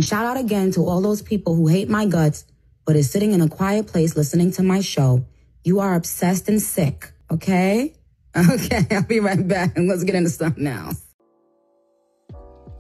And shout out again to all those people who hate my guts, but is sitting in a quiet place listening to my show. You are obsessed and sick, okay? Okay, I'll be right back and let's get into something else.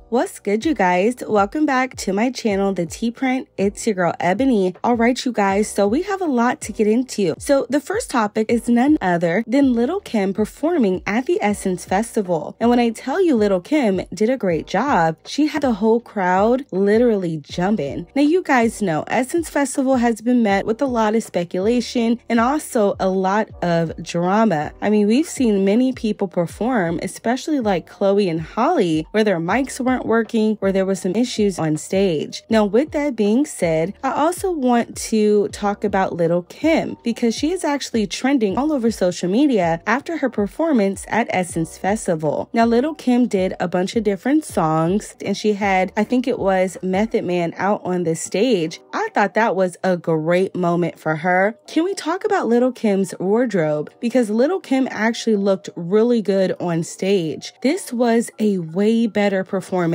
What's good, you guys? Welcome back to my channel, Theteaprint. It's your girl, Ebony. All right, you guys, so we have a lot to get into. So the first topic is none other than Lil Kim performing at the Essence Festival. And when I tell you Lil Kim did a great job, she had the whole crowd literally jumping. Now, you guys know Essence Festival has been met with a lot of speculation and also a lot of drama. I mean, we've seen many people perform, especially like Chloe and Holly, where their mics weren't working, where there were some issues on stage. Now, with that being said, I also want to talk about Lil Kim because she is actually trending all over social media after her performance at Essence Festival. Now, Lil Kim did a bunch of different songs and she had, I think it was Method Man out on the stage. I thought that was a great moment for her. Can we talk about Lil Kim's wardrobe? Because Lil Kim actually looked really good on stage. This was a way better performance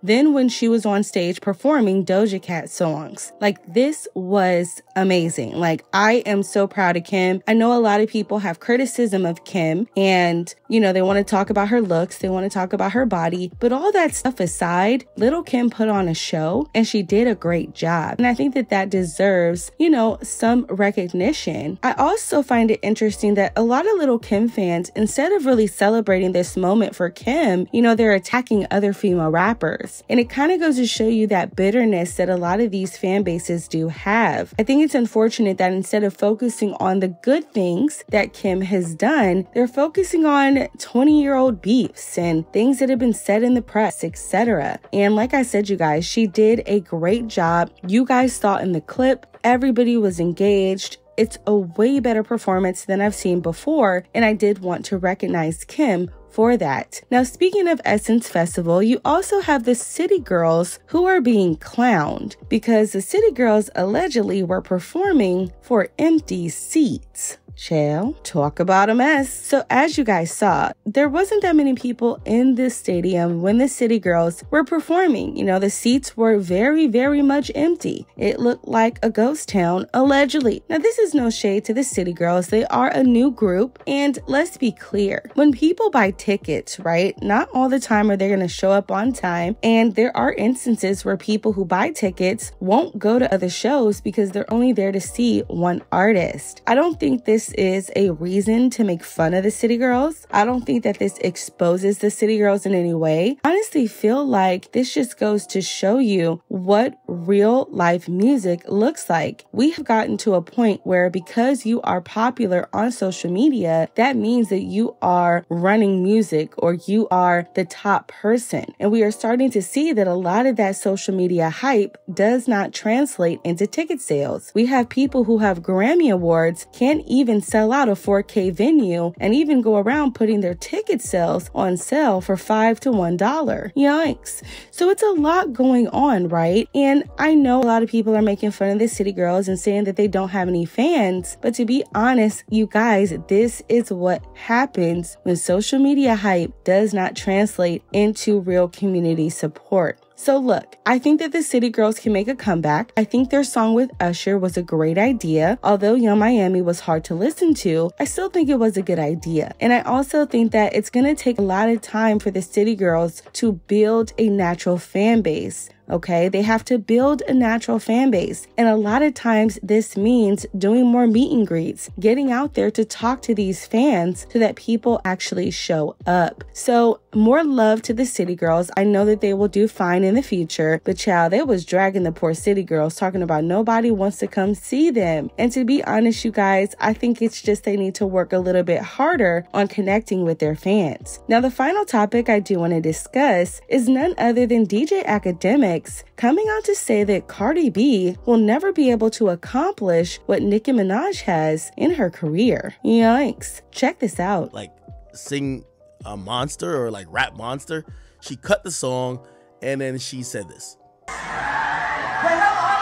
than when she was on stage performing Doja Cat songs. Like, this was amazing. Like, I am so proud of Kim. I know a lot of people have criticism of Kim and, you know, they want to talk about her looks, they want to talk about her body, but all that stuff aside, Lil Kim put on a show and she did a great job. And I think that that deserves, you know, some recognition. I also find it interesting that a lot of Lil Kim fans, instead of really celebrating this moment for Kim, you know, they're attacking other female rappers. And it kind of goes to show you that bitterness that a lot of these fan bases do have. I think it's unfortunate that instead of focusing on the good things that Kim has done, they're focusing on 20-year-old beefs and things that have been said in the press, etc. And like I said, you guys, she did a great job. You guys saw in the clip, everybody was engaged. It's a way better performance than I've seen before, and I did want to recognize Kim for that. Now, speaking of Essence Festival, you also have the City Girls who are being clowned because the City Girls allegedly were performing for empty seats. Chill, talk about a mess. So as you guys saw, there wasn't that many people in this stadium when the City Girls were performing. You know, the seats were very, very much empty. It looked like a ghost town, allegedly. Now, this is no shade to the City Girls. They are a new group. And let's be clear, when people buy tickets, right, not all the time are they going to show up on time. And there are instances where people who buy tickets won't go to other shows because they're only there to see one artist. I don't think this is a reason to make fun of the City Girls. I don't think that this exposes the City Girls in any way. I honestly feel like this just goes to show you what real life music looks like. We have gotten to a point where because you are popular on social media, that means that you are running music or you are the top person. And we are starting to see that a lot of that social media hype does not translate into ticket sales. We have people who have Grammy Awards can't even sell out a 4K venue and even go around putting their ticket sales on sale for $5 to $1. Yikes. So it's a lot going on, right? And I know a lot of people are making fun of the City Girls and saying that they don't have any fans. But to be honest, you guys, this is what happens when social media hype does not translate into real community support. So look, I think that the City Girls can make a comeback. I think their song with Usher was a great idea. Although Young Miami was hard to listen to, I still think it was a good idea. And I also think that it's going to take a lot of time for the City Girls to build a natural fan base. Okay, they have to build a natural fan base. And a lot of times this means doing more meet and greets, getting out there to talk to these fans so that people actually show up. So more love to the City Girls. I know that they will do fine in the future, but child, they was dragging the poor City Girls, talking about nobody wants to come see them. And to be honest, you guys, I think it's just they need to work a little bit harder on connecting with their fans. Now, the final topic I do want to discuss is none other than DJ Akademiks coming out to say that Cardi B will never be able to accomplish what Nicki Minaj has in her career. Yikes. Check this out. Like sing a monster or like rap monster. She cut the song and then she said this. Wait, hold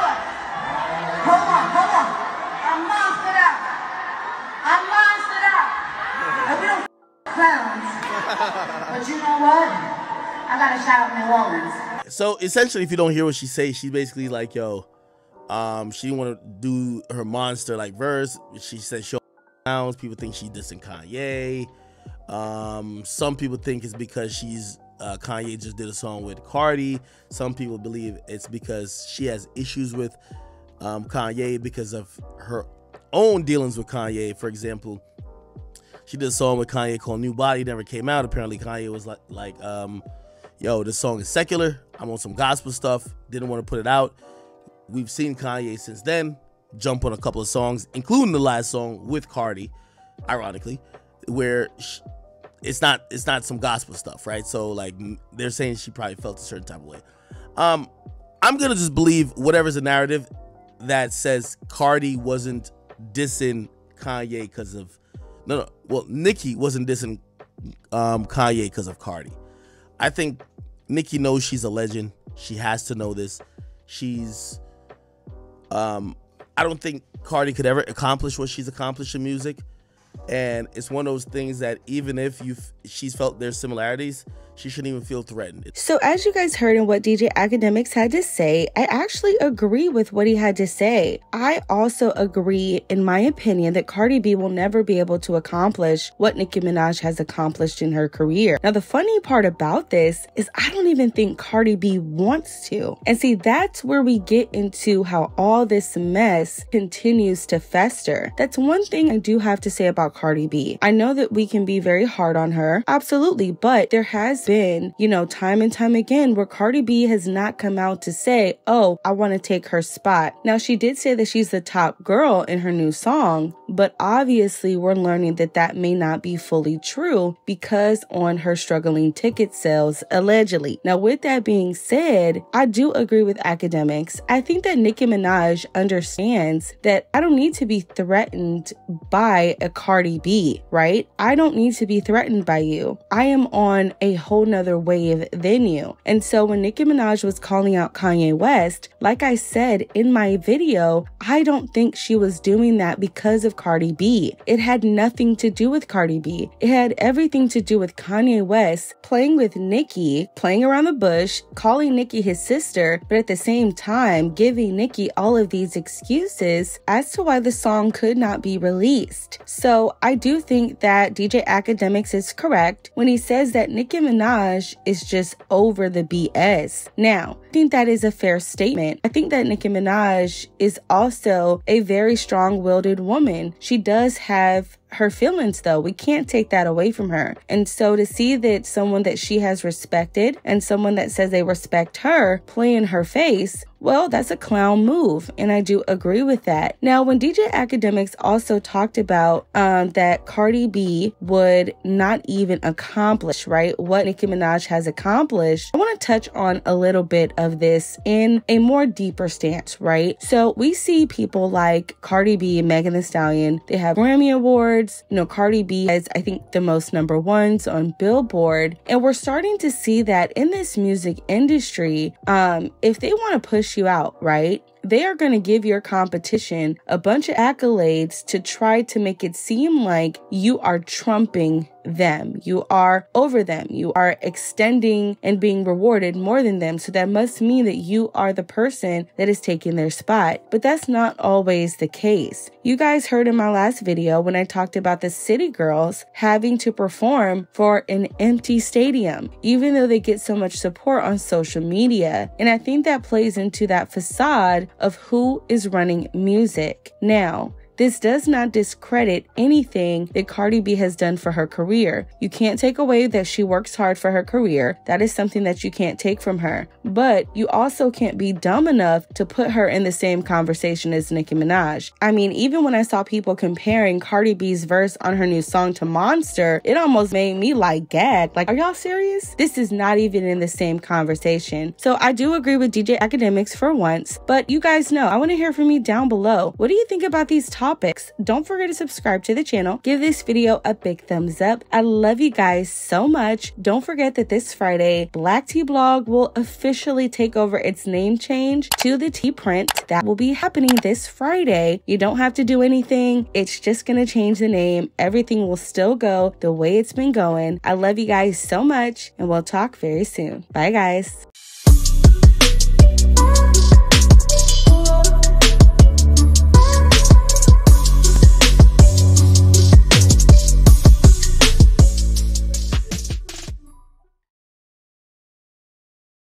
on. I'm monstered out. And we don't clowns. But you know what? I gotta shout out New Orleans. So essentially, if you don't hear what she says, she's basically like, yo, she didn't want to do her monster like verse. She said show sounds. People think she dissing Kanye. Some people think it's because Kanye just did a song with Cardi. Some people believe it's because she has issues with Kanye because of her own dealings with Kanye. For example, she did a song with Kanye called New Body, never came out. Apparently Kanye was like yo, this song is secular, I'm on some gospel stuff, didn't want to put it out. We've seen Kanye since then jump on a couple of songs, including the last song with Cardi, ironically, where it's not some gospel stuff, right? So like they're saying she probably felt a certain type of way. I'm gonna just believe whatever's the narrative that says Cardi wasn't dissing Kanye because of Nicki wasn't dissing Kanye because of Cardi. I think Nicki knows she's a legend. She has to know this. She's I don't think Cardi could ever accomplish what she's accomplished in music. And it's one of those things that even if she's felt there's similarities, she shouldn't even feel threatened. So as you guys heard in what DJ Akademiks had to say, I actually agree with what he had to say. I also agree, in my opinion, that Cardi B will never be able to accomplish what Nicki Minaj has accomplished in her career. Now, the funny part about this is I don't even think Cardi B wants to. And see, that's where we get into how all this mess continues to fester. That's one thing I do have to say about Cardi B. I know that we can be very hard on her, absolutely, but there has been, time and time again where Cardi B has not come out to say, oh, I want to take her spot. Now, she did say that she's the top girl in her new song, but obviously we're learning that that may not be fully true because on her struggling ticket sales, allegedly. Now, with that being said, I do agree with Akademiks. I think that Nicki Minaj understands that I don't need to be threatened by a Cardi B, right? I don't need to be threatened by you. I am on a whole nother wave than you. And so when Nicki Minaj was calling out Kanye West, like I said in my video, I don't think she was doing that because of Cardi B. It had nothing to do with Cardi B. It had everything to do with Kanye West playing with Nicki, playing around the bush, calling Nicki his sister, but at the same time giving Nicki all of these excuses as to why the song could not be released. So I do think that DJ Akademiks is correct when he says that Nicki Minaj is just over the BS. Now, I think that is a fair statement. I think that Nicki Minaj is also a very strong-willed woman. She does have her feelings, though. We can't take that away from her. And so to see that someone that she has respected and someone that says they respect her play in her face, well, that's a clown move. And I do agree with that. Now, when DJ Akademiks also talked about that Cardi B would not even accomplish, right, what Nicki Minaj has accomplished, I want to touch on a little bit of this in a more deeper stance, right? So we see people like Cardi B and Megan Thee Stallion. They have Grammy Awards. Cardi B has, I think, the most #1s on Billboard. And we're starting to see that in this music industry, if they want to push you out, right, they are going to give your competition a bunch of accolades to try to make it seem like you are trumping them. You are over them. You are extending and being rewarded more than them. So that must mean that you are the person that is taking their spot. But that's not always the case. You guys heard in my last video when I talked about the City Girls having to perform for an empty stadium, even though they get so much support on social media. And I think that plays into that facade of who is running music. Now, this does not discredit anything that Cardi B has done for her career. You can't take away that she works hard for her career. That is something that you can't take from her. But you also can't be dumb enough to put her in the same conversation as Nicki Minaj. I mean, even when I saw people comparing Cardi B's verse on her new song to Monster, it almost made me gag. Are y'all serious? This is not even in the same conversation. So I do agree with DJ Akademiks for once, but you guys know, I want to hear from you down below. What do you think about these topics? Don't forget to subscribe to the channel. Give this video a big thumbs up. I love you guys so much. Don't forget that this Friday, Black Tea Blog will officially take over its name change to the Theteaprint. That will be happening this Friday. You don't have to do anything. It's just going to change the name. Everything will still go the way it's been going. I love you guys so much, and we'll talk very soon. Bye, guys.